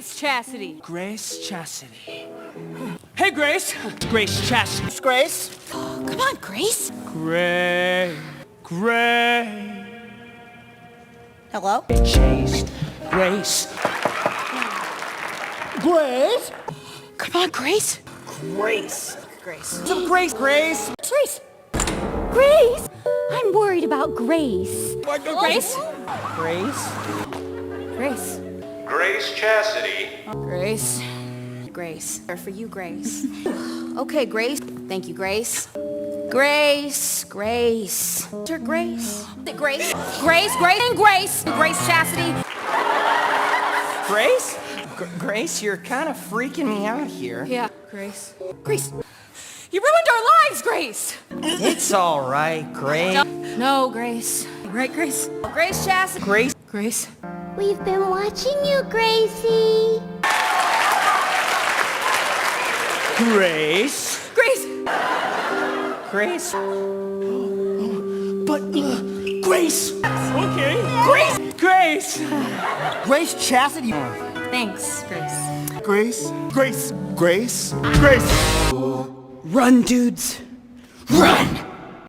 Grace Chastity. Grace Chastity. Hey, Grace. Grace Chastity. Grace? Oh, come on, Grace. Grace. Hello? Chase. Grace. Grace? Come on, Grace. Grace. Grace. Some Grace. Grace. Grace. Grace! I'm worried about Grace. Grace. Grace. Grace. Grace Chastity. Grace. Grace. For you, Grace. Okay, Grace. Thank you, Grace. Grace. Grace. Dear Grace. Grace. Grace. Grace. And Grace. Grace Chastity. Grace? Grace, you're kind of freaking me out here. Yeah, Grace. Grace. You ruined our lives, Grace. It's all right, Grace. No, Grace. Right, Grace. Grace Chastity. Grace. Grace. We've been watching you, Gracie. Grace. Grace. Grace. But, Grace. Okay. Grace. Grace. Grace Chastity. Thanks, Grace. Grace? Grace? Grace? Grace? Run, dudes. Run.